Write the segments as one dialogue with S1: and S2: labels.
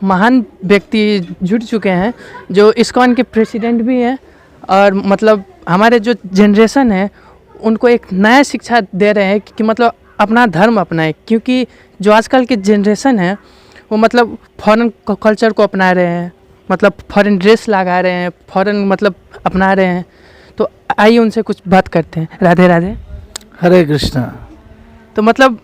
S1: महान व्यक्ति जुड़ चुके हैं जो इस्कॉन के प्रेसिडेंट भी हैं, और मतलब हमारे जो जनरेशन है उनको एक नया शिक्षा दे रहे हैं कि मतलब अपना धर्म अपनाएं, क्योंकि जो आजकल के जनरेशन है वो मतलब फॉरेन कल्चर को अपना रहे हैं, मतलब फॉरेन ड्रेस लगा रहे हैं, फॉरेन मतलब अपना रहे हैं। तो आइए उनसे कुछ बात करते हैं। राधे राधे।
S2: हरे कृष्णा।
S1: तो मतलब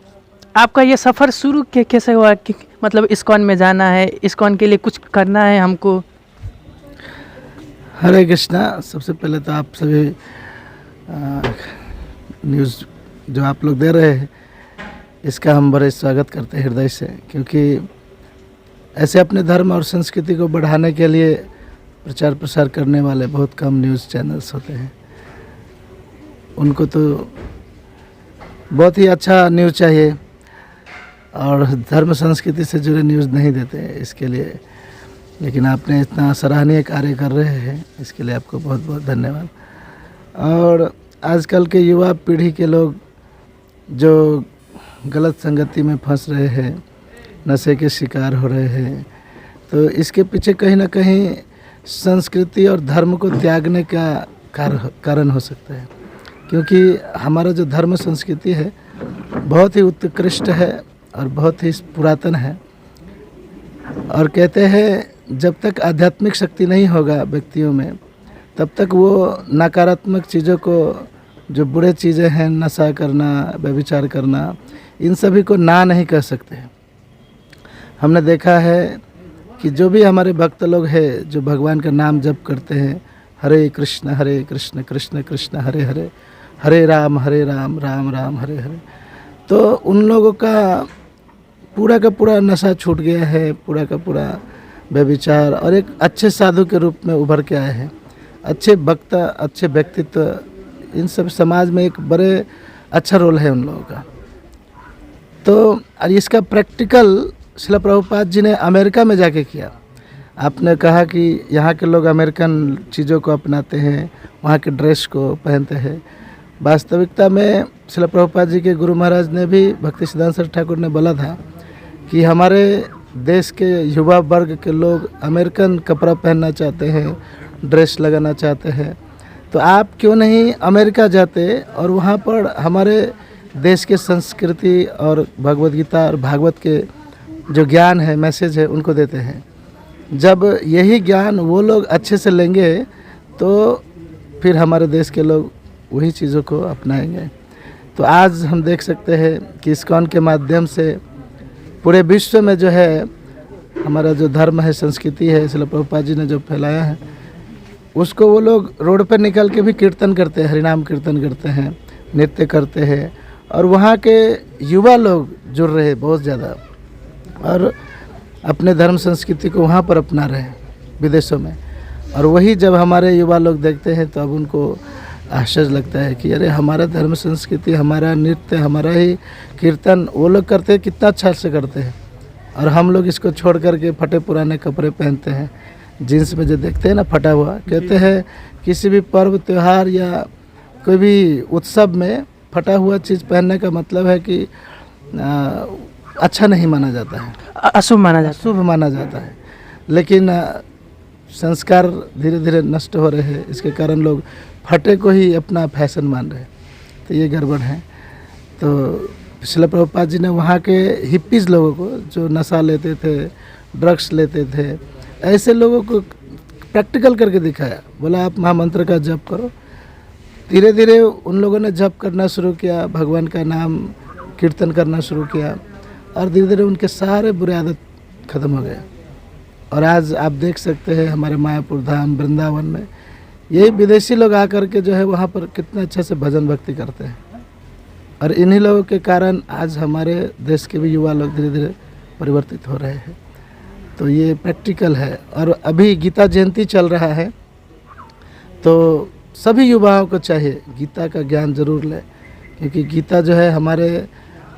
S1: आपका ये सफ़र शुरू कैसे हुआ कि मतलब इस्कॉन में जाना है, इस्कॉन के लिए कुछ करना है हमको?
S2: हरे कृष्णा। सबसे पहले तो आप सभी न्यूज़ जो आप लोग दे रहे हैं इसका हम बड़े स्वागत करते हैं हृदय से, क्योंकि ऐसे अपने धर्म और संस्कृति को बढ़ाने के लिए प्रचार प्रसार करने वाले बहुत कम न्यूज़ चैनल्स होते हैं। उनको तो बहुत ही अच्छा न्यूज़ चाहिए और धर्म संस्कृति से जुड़े न्यूज़ नहीं देते हैं इसके लिए, लेकिन आपने इतना सराहनीय कार्य कर रहे हैं इसके लिए आपको बहुत बहुत धन्यवाद। और आजकल के युवा पीढ़ी के लोग जो गलत संगति में फंस रहे हैं, नशे के शिकार हो रहे हैं, तो इसके पीछे कहीं ना कहीं संस्कृति और धर्म को त्यागने का कारण हो सकता है, क्योंकि हमारा जो धर्म संस्कृति है बहुत ही उत्कृष्ट है और बहुत ही पुरातन है। और कहते हैं जब तक आध्यात्मिक शक्ति नहीं होगा व्यक्तियों में तब तक वो नकारात्मक चीज़ों को, जो बुरे चीज़ें हैं, नशा करना, व्यभिचार करना, इन सभी को ना नहीं कह सकते। हमने देखा है कि जो भी हमारे भक्त लोग हैं जो भगवान का नाम जप करते हैं, हरे कृष्ण कृष्ण कृष्ण हरे हरे, हरे राम राम राम हरे हरे, तो उन लोगों का पूरा नशा छूट गया है, पूरा का पूरा व्यभिचार, और एक अच्छे साधु के रूप में उभर के आए हैं। अच्छे वक्ता, अच्छे व्यक्तित्व, इन सब समाज में एक बड़े अच्छा रोल है उन लोगों का। तो इसका प्रैक्टिकल श्रील प्रभुपाद जी ने अमेरिका में जाके किया। आपने कहा कि यहाँ के लोग अमेरिकन चीज़ों को अपनाते हैं, वहाँ के ड्रेस को पहनते हैं। वास्तविकता में श्रील प्रभुपाद जी के गुरु महाराज ने भी, भक्ति सिद्धांत सरस्वती ठाकुर ने बोला था कि हमारे देश के युवा वर्ग के लोग अमेरिकन कपड़ा पहनना चाहते हैं, ड्रेस लगाना चाहते हैं, तो आप क्यों नहीं अमेरिका जाते और वहाँ पर हमारे देश के संस्कृति और भगवद गीता और भागवत के जो ज्ञान है, मैसेज है, उनको देते हैं। जब यही ज्ञान वो लोग अच्छे से लेंगे तो फिर हमारे देश के लोग वही चीज़ों को अपनाएंगे। तो आज हम देख सकते हैं कि इस्कॉन के माध्यम से पूरे विश्व में जो है हमारा जो धर्म है, संस्कृति है, श्रील प्रभुपाद जी ने जो फैलाया है, उसको वो लोग रोड पर निकल के भी कीर्तन करते हैं, हरिनाम कीर्तन करते हैं, नृत्य करते हैं, और वहाँ के युवा लोग जुड़ रहे हैं बहुत ज़्यादा और अपने धर्म संस्कृति को वहाँ पर अपना रहे हैं विदेशों में। और वही जब हमारे युवा लोग देखते हैं तो अब उनको आश्चर्य लगता है कि अरे हमारा धर्म संस्कृति, हमारा नृत्य, हमारा ही कीर्तन वो लोग करते हैं, कितना अच्छा से करते हैं, और हम लोग इसको छोड़ करके फटे पुराने कपड़े पहनते हैं। जीन्स में जो देखते हैं ना फटा हुआ, कहते हैं किसी भी पर्व त्यौहार या कोई भी उत्सव में फटा हुआ चीज़ पहनने का मतलब है कि अच्छा नहीं माना जाता है,
S1: अशुभ माना जाता है,
S2: शुभ माना जाता है। लेकिन संस्कार धीरे धीरे नष्ट हो रहे हैं, इसके कारण लोग फटे को ही अपना फैशन मान रहे हैं, तो ये गड़बड़ है। तो श्रील प्रभुपाद जी ने वहाँ के हिप्पीज़ लोगों को, जो नशा लेते थे, ड्रग्स लेते थे, ऐसे लोगों को प्रैक्टिकल करके दिखाया। बोला आप महामंत्र का जप करो। धीरे धीरे उन लोगों ने जप करना शुरू किया, भगवान का नाम कीर्तन करना शुरू किया, और धीरे धीरे उनके सारे बुरे आदत ख़त्म हो गए। और आज आप देख सकते हैं हमारे मायापुर धाम, वृंदावन में यही विदेशी लोग आकर के जो है वहाँ पर कितना अच्छे से भजन भक्ति करते हैं। और इन्हीं लोगों के कारण आज हमारे देश के भी युवा लोग धीरे धीरे परिवर्तित हो रहे हैं। तो ये प्रैक्टिकल है। और अभी गीता जयंती चल रहा है, तो सभी युवाओं को चाहिए गीता का ज्ञान जरूर लें, क्योंकि गीता जो है हमारे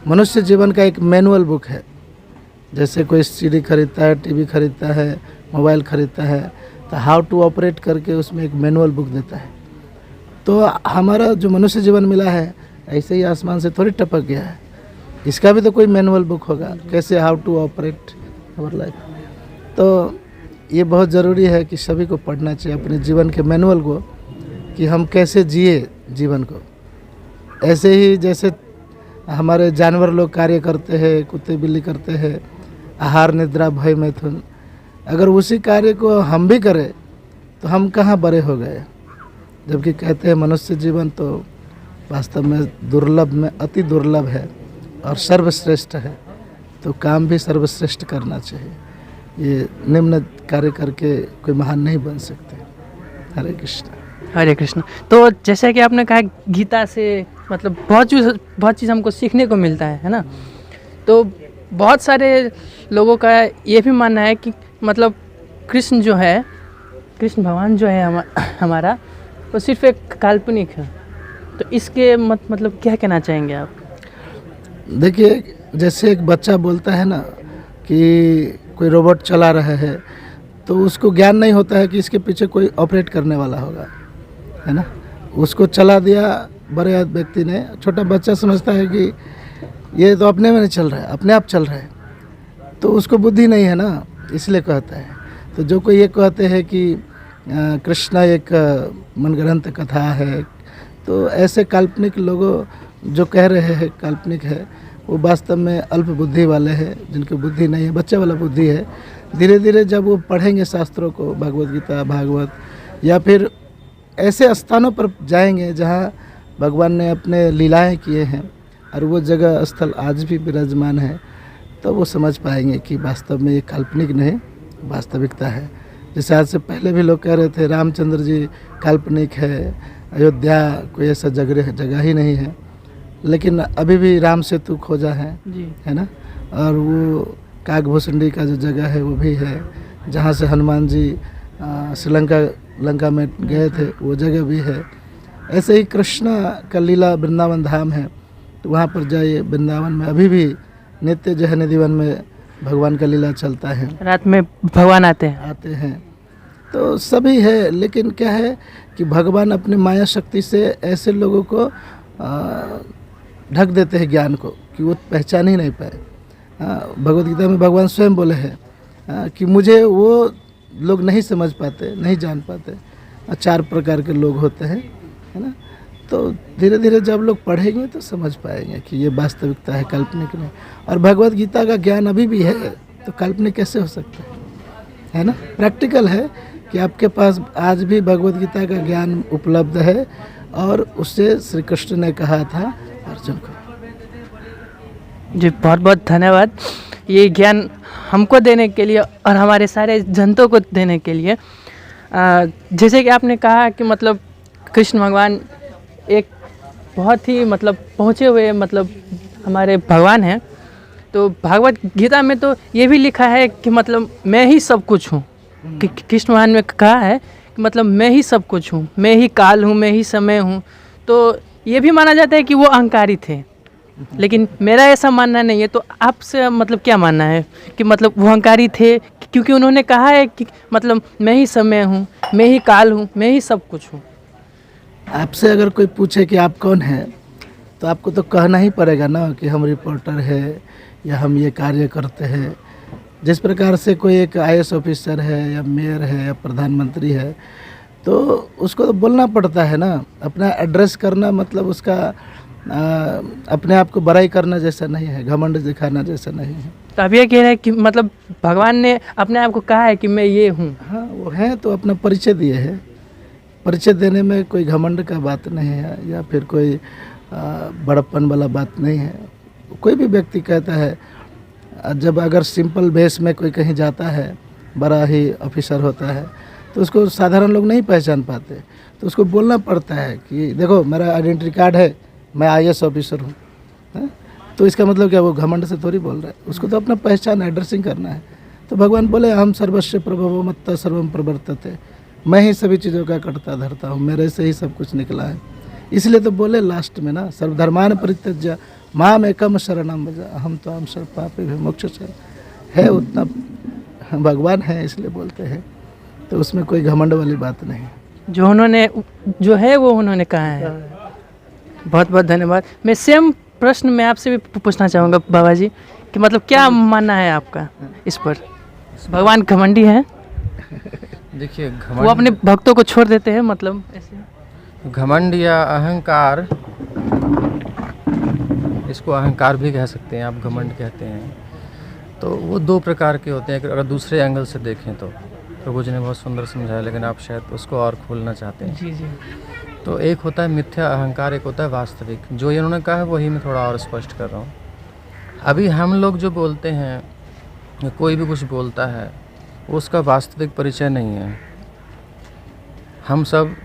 S2: मनुष्य जीवन का एक मैनुअल बुक है। जैसे कोई सीडी खरीदता है, टीवी खरीदता है, मोबाइल खरीदता है, तो हाउ टू ऑपरेट करके उसमें एक मैनुअल बुक देता है। तो हमारा जो मनुष्य जीवन मिला है ऐसे ही आसमान से थोड़ी टपक गया है, इसका भी तो कोई मैनुअल बुक होगा, कैसे how to operate our life. तो ये बहुत ज़रूरी है कि सभी को पढ़ना चाहिए अपने जीवन के मैनुअल को, कि हम कैसे जिए जीवन को। ऐसे ही जैसे हमारे जानवर लोग कार्य करते हैं, कुत्ते बिल्ली करते हैं, आहार निद्रा भय मैथुन, अगर उसी कार्य को हम भी करें तो हम कहाँ बड़े हो गए। जबकि कहते हैं मनुष्य जीवन तो वास्तव में दुर्लभ में अति दुर्लभ है और सर्वश्रेष्ठ है, तो काम भी सर्वश्रेष्ठ करना चाहिए। ये निम्न कार्य करके कोई महान नहीं बन सकते। हरे कृष्ण।
S1: हरे कृष्ण। तो जैसे कि आपने कहा गीता से मतलब बहुत चीज़ हमको सीखने को मिलता है ना। तो बहुत सारे लोगों का ये भी मानना है कि मतलब कृष्ण जो है, कृष्ण भगवान जो है हमारा, वो सिर्फ एक काल्पनिक है। तो इसके मतलब क्या कहना चाहेंगे आप?
S2: देखिए, जैसे एक बच्चा बोलता है ना कि कोई रोबोट चला रहा है, तो उसको ज्ञान नहीं होता है कि इसके पीछे कोई ऑपरेट करने वाला होगा, है ना। उसको चला दिया बड़े व्यक्ति ने, छोटा बच्चा समझता है कि ये तो अपने में नहीं चल रहा है, अपने आप चल रहा है, तो उसको बुद्धि नहीं है ना, इसलिए कहता है। तो जो कोई ये कहते हैं कि कृष्ण एक मनगढ़ंत कथा है, तो ऐसे काल्पनिक लोगों जो कह रहे हैं काल्पनिक है, वो वास्तव में अल्प बुद्धि वाले हैं, जिनकी बुद्धि नहीं है, बच्चे वाला बुद्धि है। धीरे धीरे जब वो पढ़ेंगे शास्त्रों को, भगवत गीता, भागवत, या फिर ऐसे स्थानों पर जाएंगे जहाँ भगवान ने अपने लीलाएं किए हैं और वो जगह स्थल आज भी विराजमान है, तो वो समझ पाएंगे कि वास्तव में ये काल्पनिक नहीं वास्तविकता है। जैसे आज से पहले भी लोग कह रहे थे रामचंद्र जी काल्पनिक है, अयोध्या कोई ऐसा जगह ही नहीं है, लेकिन अभी भी राम सेतु खोजा है
S1: जी,
S2: है ना। और वो कागभूषुंडी का जो जगह है वो भी है, जहाँ से हनुमान जी लंका में गए थे, वो जगह भी है। ऐसे ही कृष्ण का लीला वृंदावन धाम है, तो वहाँ पर जाइए। वृंदावन में अभी भी नित्य जो है निधिवन में भगवान का लीला चलता है,
S1: रात में भगवान आते हैं।
S2: तो सभी है, लेकिन क्या है कि भगवान अपनी माया शक्ति से ऐसे लोगों को ढक देते हैं ज्ञान को, कि वो पहचान ही नहीं पाए। भगवद गीता में भगवान स्वयं बोले हैं कि मुझे वो लोग नहीं समझ पाते, नहीं जान पाते। 4 प्रकार के लोग होते हैं, है ना। तो धीरे धीरे जब लोग पढ़ेंगे तो समझ पाएंगे कि ये वास्तविकता है, काल्पनिक नहीं। और भगवद गीता का ज्ञान अभी भी है, तो काल्पनिक कैसे हो सकता है ना। प्रैक्टिकल है कि आपके पास आज भी भगवद गीता का ज्ञान उपलब्ध है, और उससे श्री कृष्ण ने कहा था अर्जुन को।
S1: जी, बहुत बहुत धन्यवाद ये ज्ञान हमको देने के लिए और हमारे सारे जनता को देने के लिए। जैसे कि आपने कहा कि मतलब कृष्ण भगवान एक बहुत ही मतलब पहुँचे हुए मतलब हमारे भगवान हैं। तो भागवत गीता में तो ये भी लिखा है कि मतलब मैं ही सब कुछ हूँ। कृष्ण भगवान में कहा है कि मतलब मैं ही सब कुछ हूँ, मैं ही काल हूँ, मैं ही समय हूँ। तो ये भी माना जाता है कि वो अहंकारी थे, लेकिन मेरा ऐसा मानना नहीं है। तो आपसे मतलब क्या मानना है कि मतलब वो अहंकारी थे क्योंकि उन्होंने कहा है कि मतलब मैं ही समय हूँ, मैं ही काल हूँ, मैं ही सब कुछ हूँ।
S2: आपसे अगर कोई पूछे कि आप कौन हैं, तो आपको तो कहना ही पड़ेगा ना कि हम रिपोर्टर है या हम ये कार्य करते हैं। जिस प्रकार से कोई एक IAS ऑफिसर है या मेयर है या प्रधानमंत्री है, तो उसको तो बोलना पड़ता है ना। अपना एड्रेस करना मतलब उसका अपने आप को बड़ाई करना जैसा नहीं है, घमंड दिखाना जैसा नहीं है।
S1: तो आप ये कह रहे हैं कि मतलब भगवान ने अपने आप को कहा है कि मैं ये हूँ।
S2: हाँ, वो है तो अपना परिचय दिए है। परिचय देने में कोई घमंड का बात नहीं है या फिर कोई बड़प्पन वाला बात नहीं है। कोई भी व्यक्ति कहता है, जब अगर सिंपल बेस में कोई कहीं जाता है, बड़ा ही ऑफिसर होता है, तो उसको साधारण लोग नहीं पहचान पाते। तो उसको बोलना पड़ता है कि देखो मेरा आइडेंटिटी कार्ड है, मैं IAS ऑफिसर हूँ। तो इसका मतलब क्या, वो घमंड से थोड़ी बोल रहा है। उसको तो अपना पहचान एड्रेसिंग करना है। तो भगवान बोले हम सर्वस्व प्रभवो मत्ता सर्वम प्रवर्तते, मैं ही सभी चीज़ों का करता धरता हूँ, मेरे से ही सब कुछ निकला है। इसलिए तो बोले लास्ट में ना, सर्वधर्मान परित्यज्य माम एकम शरणम भज अहम त्वाम सर्व पापेभ्यो मोक्षयः है। उतना भगवान है इसलिए बोलते हैं, तो उसमें कोई घमंड वाली बात नहीं।
S1: जो उन्होंने जो है वो उन्होंने कहा है। बहुत बहुत धन्यवाद। मैं सेम प्रश्न मैं आपसे भी पूछना चाहूँगा बाबा जी कि मतलब क्या मानना है आपका इस पर? भगवान घमंडी हैं,
S3: देखिए
S1: वो अपने भक्तों को छोड़ देते हैं, मतलब ऐसे।
S3: घमंड या अहंकार, इसको अहंकार भी कह सकते हैं आप, घमंड कहते हैं, तो वो दो प्रकार के होते हैं। अगर दूसरे एंगल से देखें तो प्रभु जी ने बहुत सुंदर समझाया, लेकिन आप शायद उसको और खोलना चाहते हैं।
S1: जी जी।
S3: तो एक होता है मिथ्या अहंकार, एक होता है वास्तविक। जो इन्होंने कहा है वही मैं थोड़ा और स्पष्ट कर रहा हूँ। अभी हम लोग जो बोलते हैं, कोई भी कुछ बोलता है, उसका वास्तविक परिचय नहीं है। हम सब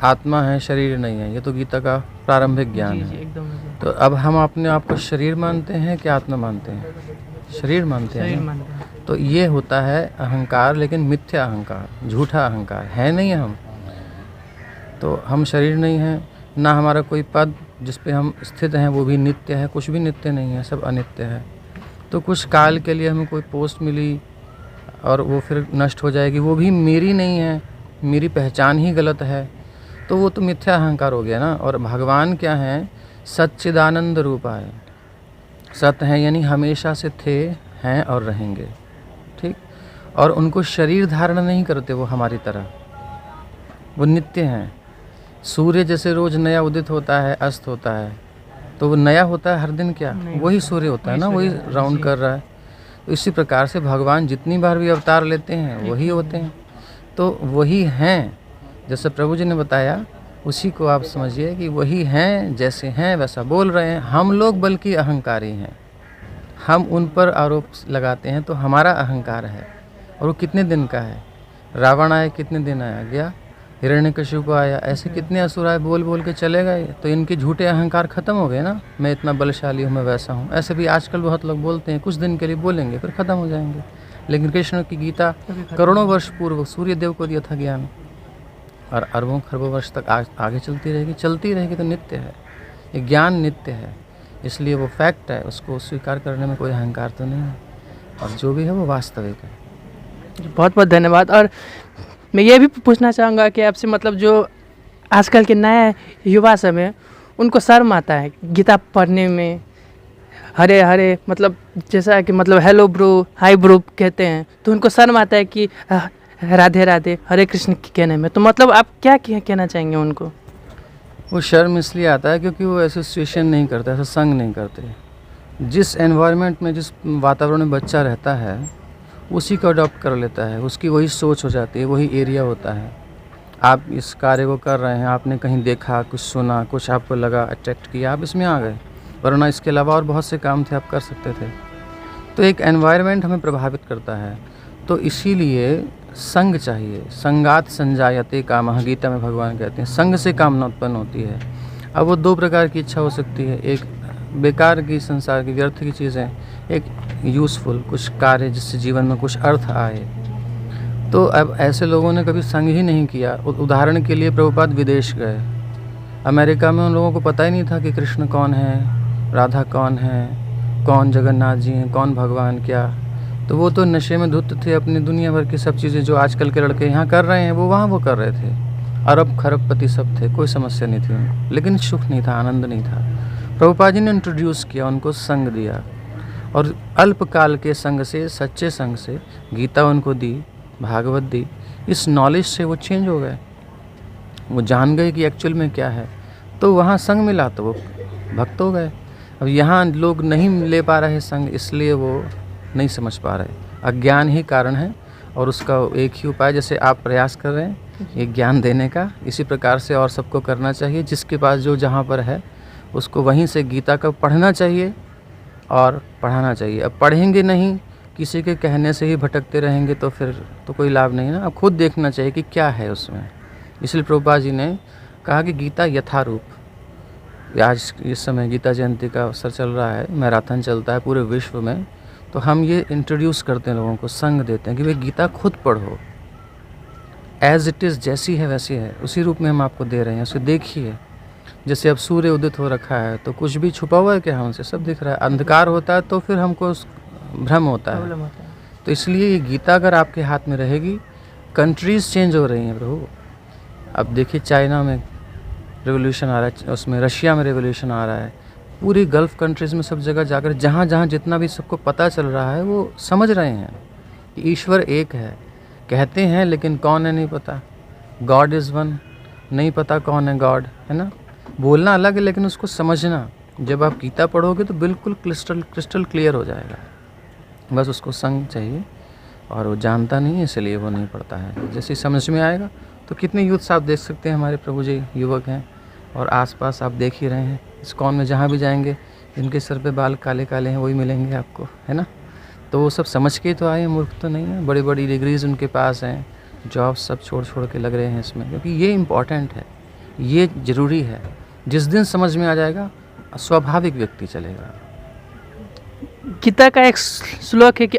S3: आत्मा है, शरीर नहीं है। ये तो गीता का प्रारंभिक ज्ञान
S1: जी जी,
S3: है।
S1: एकदम
S3: तो अब हम अपने आप को शरीर मानते हैं कि आत्मा मानते हैं? शरीर मानते हैं
S1: शरीर
S3: ना?
S1: मानते हैं।
S3: तो ये होता है अहंकार, लेकिन मिथ्या अहंकार, झूठा अहंकार है नहीं हम। तो हम शरीर नहीं हैं, ना हमारा कोई पद जिस पे हम स्थित हैं वो भी नित्य है, कुछ भी नित्य नहीं है, सब अनित्य है। तो कुछ काल के लिए हमें कोई पोस्ट मिली और वो फिर नष्ट हो जाएगी, वो भी मेरी नहीं है, मेरी पहचान ही गलत है, तो वो तो मिथ्या अहंकार हो गया ना। और भगवान क्या हैं? सच्चिदानंद रूपा है। सत्य हैं यानी हमेशा से थे, हैं और रहेंगे, ठीक। और उनको शरीर धारण नहीं करते वो हमारी तरह, वो नित्य हैं। सूर्य जैसे रोज़ नया उदित होता है, अस्त होता है, तो वो नया होता है हर दिन क्या? वही सूर्य होता है ना, वही राउंड कर रहा है। तो इसी प्रकार से भगवान जितनी बार भी अवतार लेते हैं वही होते हैं, तो वही हैं। जैसे प्रभु जी ने बताया उसी को आप समझिए कि वही हैं, जैसे हैं वैसा बोल रहे हैं। हम लोग बल्कि अहंकारी हैं, हम उन पर आरोप लगाते हैं, तो हमारा अहंकार है। और वो कितने दिन का है? रावण आया, कितने दिन आया, गया। हिरण्यकशिपु आया, ऐसे कितने असुर आए, बोल बोल के चले गए। तो इनके झूठे अहंकार ख़त्म हो गए ना। मैं इतना बलशाली हूँ, मैं वैसा हूँ। ऐसे भी आजकल बहुत लोग बोलते हैं, कुछ दिन के लिए बोलेंगे फिर ख़त्म हो जाएंगे। लेकिन कृष्ण की गीता करोड़ों वर्ष पूर्व सूर्य देव को दिया था ज्ञान, और अरबों खरबों वर्ष तक आगे चलती रहेगी, तो नित्य है ये ज्ञान, नित्य है। इसलिए वो फैक्ट है, उसको स्वीकार करने में कोई अहंकार तो नहीं है, और जो भी है वो वास्तविक है।
S1: बहुत बहुत धन्यवाद। और मैं ये भी पूछना चाहूँगा कि आपसे, मतलब जो आजकल के नए युवा सब हैं, उनको शर्म आता है गीता पढ़ने में, हरे हरे, मतलब जैसा कि मतलब हेलो ब्रो, हाय ब्रो कहते हैं, तो उनको शर्म आता है कि राधे राधे, हरे कृष्ण कहने में। तो मतलब आप क्या कहना चाहेंगे उनको?
S3: वो शर्म इसलिए आता है क्योंकि वो एसोसिएशन नहीं करते, ऐसा संग नहीं करते। जिस एनवायरनमेंट में, जिस वातावरण में बच्चा रहता है, उसी को अडॉप्ट कर लेता है, उसकी वही सोच हो जाती है, वही एरिया होता है। आप इस कार्य को कर रहे हैं, आपने कहीं देखा, कुछ सुना, कुछ आपको लगा, अट्रैक्ट किया, आप इसमें आ गए, वरना इसके अलावा और बहुत से काम थे आप कर सकते थे। तो एक एनवायरनमेंट हमें प्रभावित करता है, तो इसीलिए संग चाहिए। संगात संजायते कामः, गीता में भगवान कहते हैं, संग से कामना उत्पन्न होती है। अब वो दो प्रकार की इच्छा हो सकती है, एक बेकार की, संसार की, व्यर्थ की चीज़ें, एक यूज़फुल, कुछ कार्य जिससे जीवन में कुछ अर्थ आए। तो अब ऐसे लोगों ने कभी संग ही नहीं किया। उदाहरण के लिए प्रभुपाद विदेश गए, अमेरिका में उन लोगों को पता ही नहीं था कि कृष्ण कौन है, राधा कौन है, कौन जगन्नाथ जी हैं, कौन भगवान क्या। तो वो तो नशे में धुत थे, अपनी दुनिया भर की सब चीज़ें जो आजकल के लड़के यहाँ कर रहे हैं वो वहाँ वो कर रहे थे। अरब खरबपति सब थे, कोई समस्या नहीं थी उनको, लेकिन सुख नहीं था, आनंद नहीं था। प्रभुपाद जी ने इंट्रोड्यूस किया, उनको संग दिया, और अल्पकाल के संग से, सच्चे संग से गीता उनको दी, भागवत दी। इस नॉलेज से वो चेंज हो गए, वो जान गए कि एक्चुअल में क्या है। तो वहाँ संग मिला तो वो भक्त हो गए। अब यहाँ लोग नहीं ले पा रहे संग, इसलिए वो नहीं समझ पा रहे। अज्ञान ही कारण है, और उसका एक ही उपाय, जैसे आप प्रयास कर रहे हैं ये ज्ञान देने का, इसी प्रकार से और सबको करना चाहिए। जिसके पास जो जहाँ पर है उसको वहीं से गीता का पढ़ना चाहिए और पढ़ाना चाहिए। अब पढ़ेंगे नहीं, किसी के कहने से ही भटकते रहेंगे तो फिर तो कोई लाभ नहीं ना। अब खुद देखना चाहिए कि क्या है उसमें। इसलिए प्रभुपाद जी ने कहा कि गीता यथारूप। आज इस समय गीता जयंती का अवसर चल रहा है, मैराथन चलता है पूरे विश्व में, तो हम ये इंट्रोड्यूस करते हैं, लोगों को संग देते हैं कि भाई गीता खुद पढ़ो, एज इट इज़, जैसी है वैसी है, उसी रूप में हम आपको दे रहे हैं, उसे देखिए। जैसे अब सूर्य उदित हो रखा है तो कुछ भी छुपा हुआ है क्या? हमसे सब दिख रहा है। अंधकार होता है तो फिर हमको भ्रम होता है। तो इसलिए ये गीता अगर आपके हाथ में रहेगी, कंट्रीज़ चेंज हो रही हैं प्रभु। अब देखिए चाइना में रेवोल्यूशन आ रहा है, उसमें रशिया में रेवोल्यूशन आ रहा है, पूरी गल्फ़ कंट्रीज़ में सब जगह जाकर जहाँ जहाँ जितना भी सबको पता चल रहा है वो समझ रहे हैं। कि ईश्वर एक है, कहते हैं लेकिन कौन है नहीं पता। गॉड इज़ वन, नहीं पता कौन है गॉड, है ना। बोलना अलग है लेकिन उसको समझना, जब आप गीता पढ़ोगे तो बिल्कुल क्रिस्टल क्लियर हो जाएगा। बस उसको संग चाहिए, और वो जानता नहीं है इसलिए वो नहीं पढ़ता है। जैसे ही समझ में आएगा तो कितने यूथ्स आप देख सकते हैं, हमारे प्रभु जी युवक हैं, और आसपास आप देख ही रहे हैं। इस्कॉन में जहाँ भी जाएंगे जिनके सर पे बाल काले काले हैं वही मिलेंगे आपको, है ना। तो वो सब समझ के तो आए, मूर्ख तो नहीं है। बड़ी बड़ी डिग्रीज़ उनके पास हैं, जॉब सब छोड़ के लग रहे हैं इसमें, क्योंकि ये इम्पॉर्टेंट है, ये ज़रूरी है। जिस दिन समझ में आ जाएगा स्वाभाविक व्यक्ति चलेगा।
S1: गीता का एक श्लोक है कि